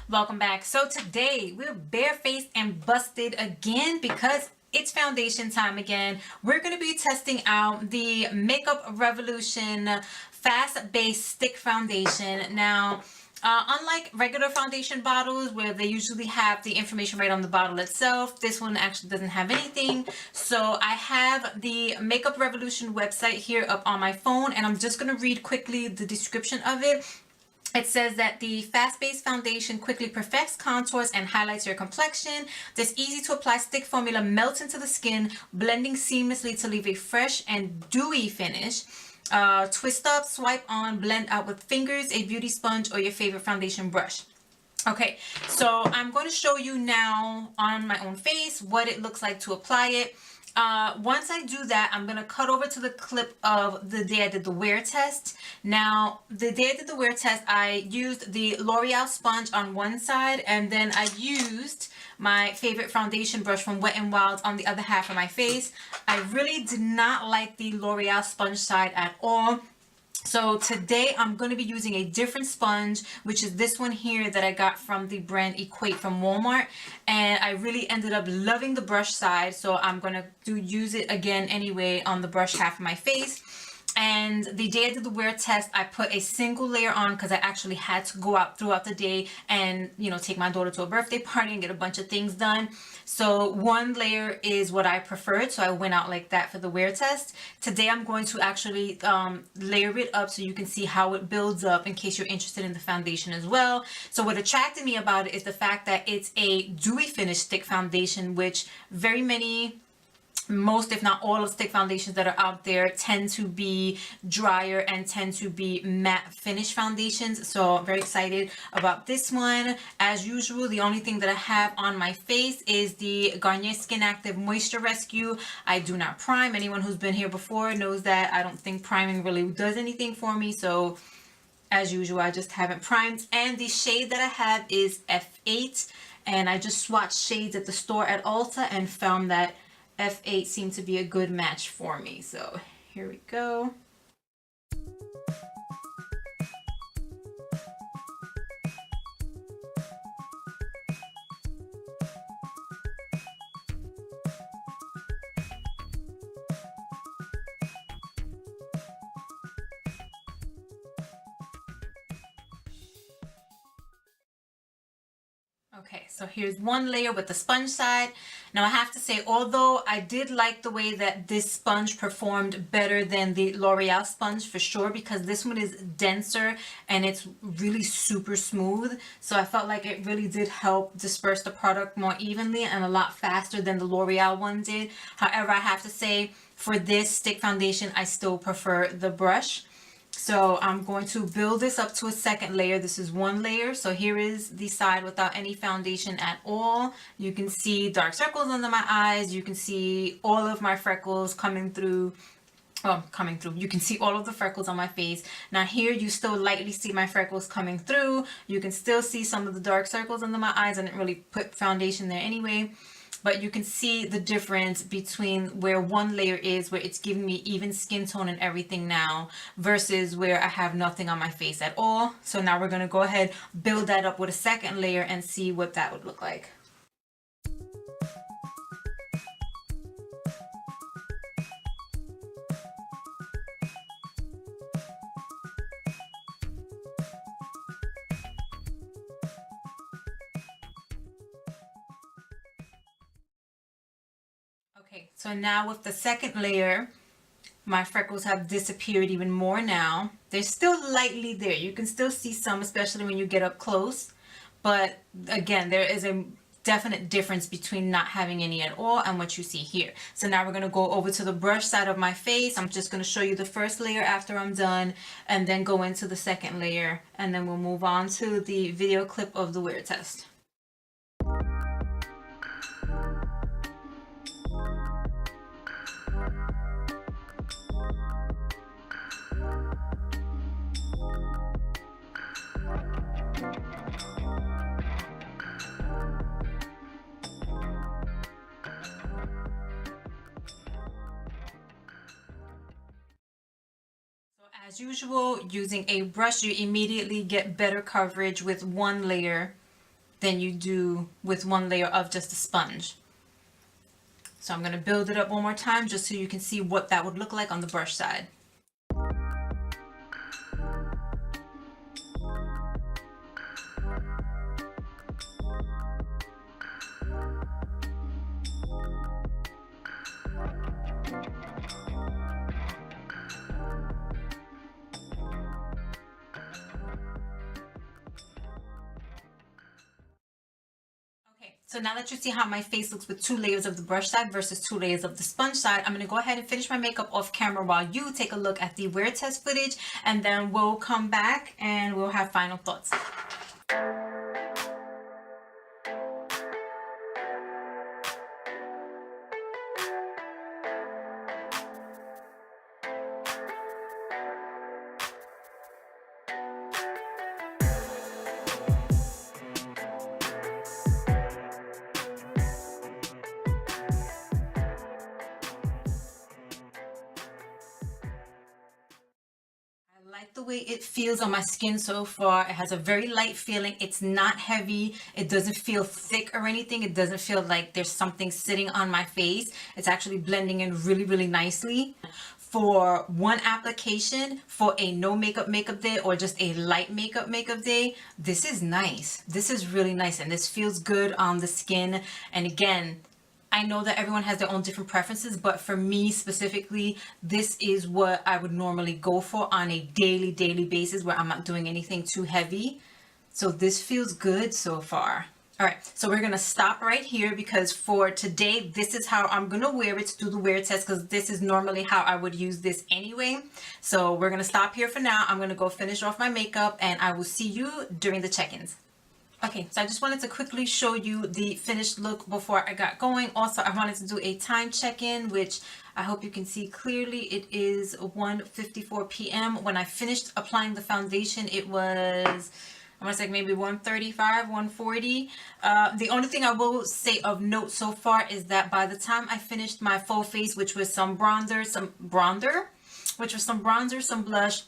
Welcome back. So today we're barefaced and busted again because it's foundation time again. We're going to be testing out the Makeup Revolution Fast Base Stick Foundation. Now, unlike regular foundation bottles where they usually have the information right on the bottle itself, this one actually doesn't have anything. So I have the Makeup Revolution website here up on my phone, and I'm just going to read quickly the description of it. It says that the fast-based foundation quickly perfects contours and highlights your complexion. This easy-to-apply stick formula melts into the skin, blending seamlessly to leave a fresh and dewy finish. Twist up, swipe on, blend out with fingers, a beauty sponge, or your favorite foundation brush. Okay, so I'm going to show you now on my own face what it looks like to apply it. Once I do that, I'm going to cut over to the clip of the day I did the wear test. Now, the day I did the wear test, I used the L'Oreal sponge on one side, and then I used my favorite foundation brush from Wet n Wild on the other half of my face. I really did not like the L'Oreal sponge side at all. So today I'm going to be using a different sponge, which is this one here that I got from the brand Equate from Walmart, and I really ended up loving the brush side, so I'm going to use it again anyway on the brush half of my face. And the day I did the wear test, I put a single layer on because I actually had to go out throughout the day and, you know, take my daughter to a birthday party and get a bunch of things done. So one layer is what I preferred, so I went out like that for the wear test. Today I'm going to actually layer it up so you can see how it builds up in case you're interested in the foundation as well. So what attracted me about it is the fact that it's a dewy finish stick foundation, which most if not all of stick foundations that are out there tend to be drier and tend to be matte finish foundations. So I'm very excited about this one. As usual, the only thing that I have on my face is the Garnier Skin Active Moisture Rescue. I do not prime. Anyone who's been here before knows that I don't think priming really does anything for me, so as usual I just haven't primed. And the shade that I have is F8, and I just swatched shades at the store at Ulta and found that F8 seemed to be a good match for me. So here we go. Okay, so here's one layer with the sponge side. Now I have to say, although I did like the way that this sponge performed better than the L'Oreal sponge for sure, because this one is denser and it's really super smooth. So I felt like it really did help disperse the product more evenly and a lot faster than the L'Oreal one did. However, I have to say, for this stick foundation, I still prefer the brush. So I'm going to build this up to a second layer. This is one layer. So here is the side without any foundation at all. You can see dark circles under my eyes. You can see all of my freckles coming through. You can see all of the freckles on my face. Now here you still lightly see my freckles coming through. You can still see some of the dark circles under my eyes. I didn't really put foundation there anyway. But you can see the difference between where one layer is, where it's giving me even skin tone and everything now, versus where I have nothing on my face at all. So now we're going to go ahead, build that up with a second layer and see what that would look like. Okay, so now with the second layer, my freckles have disappeared even more now. They're still lightly there. You can still see some, especially when you get up close. But again, there is a definite difference between not having any at all and what you see here. So now we're going to go over to the brush side of my face. I'm just going to show you the first layer after I'm done, and then go into the second layer, and then we'll move on to the video clip of the wear test. As usual, using a brush, you immediately get better coverage with one layer than you do with one layer of just a sponge. So I'm going to build it up one more time just so you can see what that would look like on the brush side. So now that you see how my face looks with 2 layers of the brush side versus 2 layers of the sponge side, I'm going to go ahead and finish my makeup off camera while you take a look at the wear test footage, and then we'll come back and we'll have final thoughts. I like the way it feels on my skin so far. It has a very light feeling. It's not heavy. It doesn't feel thick or anything. It doesn't feel like there's something sitting on my face. It's actually blending in really, really nicely. For one application, for a no makeup day or just a light makeup day, this is nice. This is really nice, and this feels good on the skin. And again, I know that everyone has their own different preferences, but for me specifically, this is what I would normally go for on a daily basis where I'm not doing anything too heavy. So this feels good so far. All right, so we're gonna stop right here because for today, this is how I'm gonna wear it to do the wear test, because this is normally how I would use this anyway. So we're gonna stop here for now. I'm gonna go finish off my makeup and I will see you during the check-ins. Okay, so I just wanted to quickly show you the finished look before I got going. Also, I wanted to do a time check-in, which I hope you can see clearly. It is 1:54 p.m. When I finished applying the foundation, it was, I want to say maybe 1:35, 1:40. The only thing I will say of note so far is that by the time I finished my full face, which was some bronzer, some blush,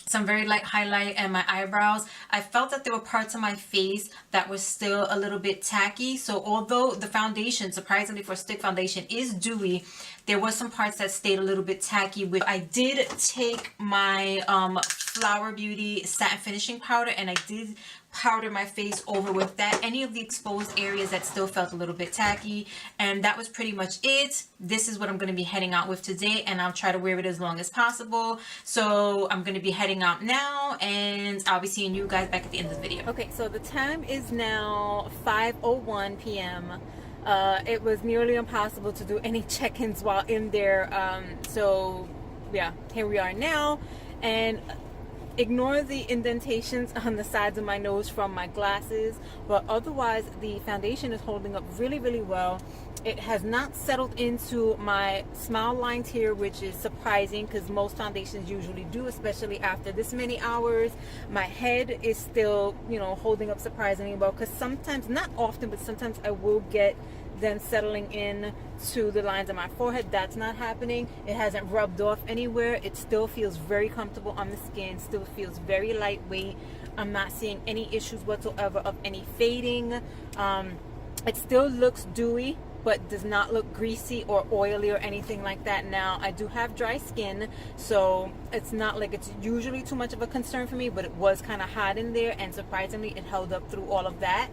some very light highlight, and my eyebrows, I felt that there were parts of my face that were still a little bit tacky. So although the foundation, surprisingly for stick foundation, is dewy, there was some parts that stayed a little bit tacky. Which I did take my Flower Beauty satin finishing powder and I did powder my face over with that, any of the exposed areas that still felt a little bit tacky, and that was pretty much it. This is what I'm going to be heading out with today, and I'll try to wear it as long as possible. So I'm going to be heading out now, and I'll be seeing you guys back at the end of the video. Okay, so the time is now 5:01 p.m. It was nearly impossible to do any check-ins while in there, so yeah, here we are now. And ignore the indentations on the sides of my nose from my glasses, but otherwise the foundation is holding up really, really well. It has not settled into my smile lines here, which is surprising because most foundations usually do, especially after this many hours. My head is still, you know, holding up surprisingly well, because sometimes, not often, but sometimes I will get then settling in to the lines of my forehead. That's not happening. It hasn't rubbed off anywhere. It still feels very comfortable on the skin, still feels very lightweight. I'm not seeing any issues whatsoever of any fading. It still looks dewy, but does not look greasy or oily or anything like that. Now, I do have dry skin, so it's not like it's usually too much of a concern for me, but it was kind of hot in there, and surprisingly it held up through all of that.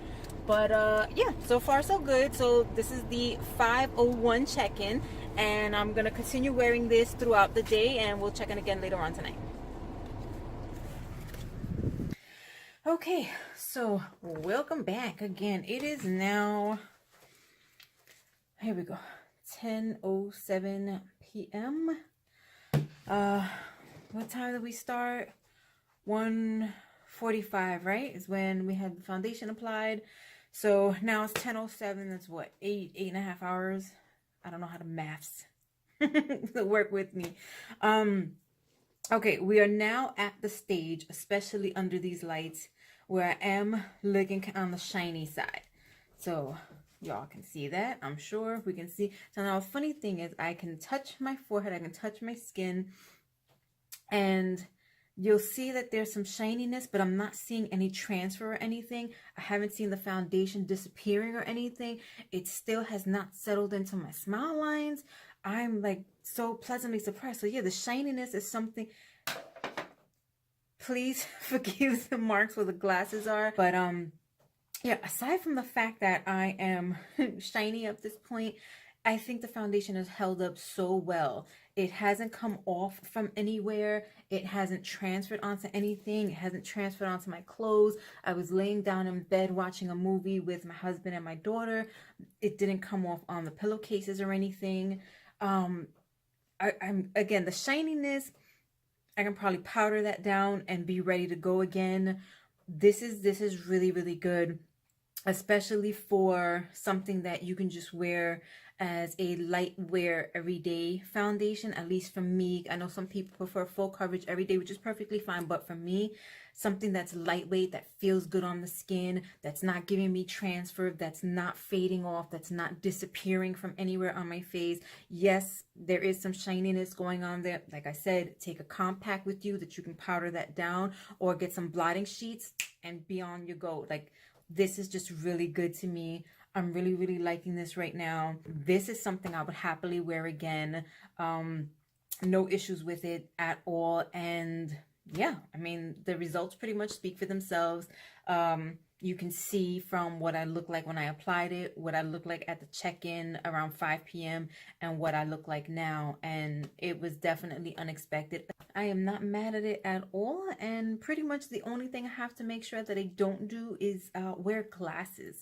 But yeah, so far so good. So this is the 5:01 check-in, and I'm gonna continue wearing this throughout the day, and we'll check in again later on tonight. Okay, so welcome back again. It is now, here we go, 10:07 p.m. What time did we start? 1:45, right, is when we had the foundation applied. So now it's 10:07. That's what, 8.5 hours. I don't know how to maths to work with me. Okay, we are now at the stage, especially under these lights, where I am looking on the shiny side. So y'all can see that, I'm sure we can see. So now the funny thing is I can touch my forehead, I can touch my skin, and you'll see that there's some shininess, but I'm not seeing any transfer or anything. I haven't seen the foundation disappearing or anything. It still has not settled into my smile lines. I'm like so pleasantly surprised. So yeah, the shininess is something. Please forgive the marks where the glasses are. But yeah, aside from the fact that I am shiny at this point, I think the foundation has held up so well. It hasn't come off from anywhere. It hasn't transferred onto anything. It hasn't transferred onto my clothes. I was laying down in bed watching a movie with my husband and my daughter. It didn't come off on the pillowcases or anything. I'm again, the shininess, I can probably powder that down and be ready to go again. This is really, really good, especially for something that you can just wear as a light wear everyday foundation. At least for me, I know some people prefer full coverage every day, which is perfectly fine, but for me, something that's lightweight, that feels good on the skin, that's not giving me transfer, that's not fading off, that's not disappearing from anywhere on my face. Yes, there is some shininess going on there. Like I said, take a compact with you that you can powder that down, or get some blotting sheets and be on your go. Like, this is just really good to me. I'm really, really liking this right now. This is something I would happily wear again. No issues with it at all. And yeah, I mean, the results pretty much speak for themselves. You can see from what I look like when I applied it, what I look like at the check-in around 5 p.m. and what I look like now. And it was definitely unexpected. I am not mad at it at all. And pretty much the only thing I have to make sure that I don't do is wear glasses.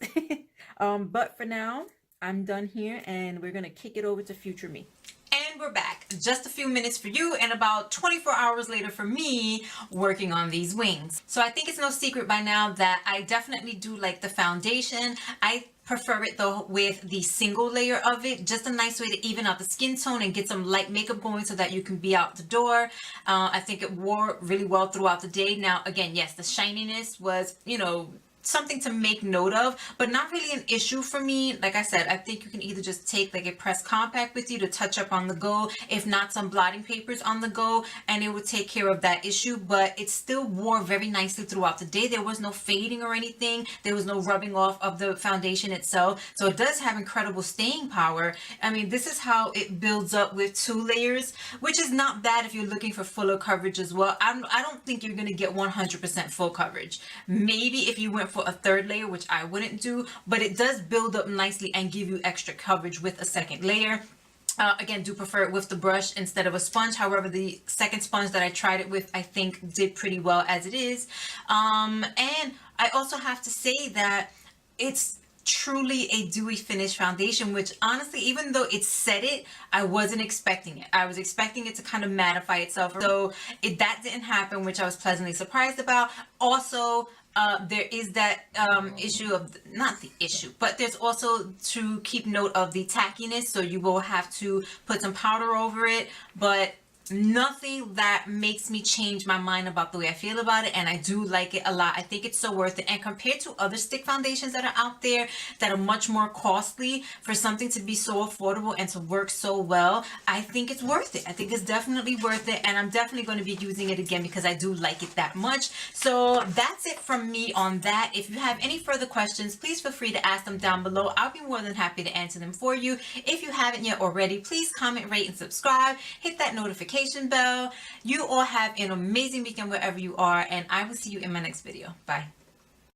But for now, I'm done here and we're going to kick it over to future me. And we're back. Just a few minutes for you and about 24 hours later for me working on these wings. So I think it's no secret by now that I definitely do like the foundation. I prefer it though with the single layer of it. Just a nice way to even out the skin tone and get some light makeup going so that you can be out the door. I think it wore really well throughout the day. Now again, yes, the shininess was, you know, something to make note of, but not really an issue for me. Like I said, I think you can either just take like a pressed compact with you to touch up on the go, if not some blotting papers on the go, and it would take care of that issue. But it still wore very nicely throughout the day. There was no fading or anything. There was no rubbing off of the foundation itself. So it does have incredible staying power. I mean, this is how it builds up with 2 layers, which is not bad if you're looking for fuller coverage as well. I don't think you're going to get 100% full coverage. Maybe if you went for a 3rd layer, which I wouldn't do, but it does build up nicely and give you extra coverage with a 2nd layer. Again, do prefer it with the brush instead of a sponge. However, the 2nd sponge that I tried it with, I think did pretty well as it is. And I also have to say that it's truly a dewy finish foundation, which honestly, even though it said it, I wasn't expecting it. I was expecting it to kind of mattify itself. So that didn't happen, which I was pleasantly surprised about. Also, there is that issue of, not the issue, but there's also to keep note of the tackiness. So you will have to put some powder over it, but nothing that makes me change my mind about the way I feel about it, and I do like it a lot. I think it's so worth it, and compared to other stick foundations that are out there that are much more costly, for something to be so affordable and to work so well, I think it's worth it. I think it's definitely worth it, and I'm definitely going to be using it again because I do like it that much. So that's it from me on that. If you have any further questions, please feel free to ask them down below. I'll be more than happy to answer them for you. If you haven't yet already, please comment, rate, and subscribe. Hit that notification bell. You all have an amazing weekend wherever you are, and I will see you in my next video. Bye.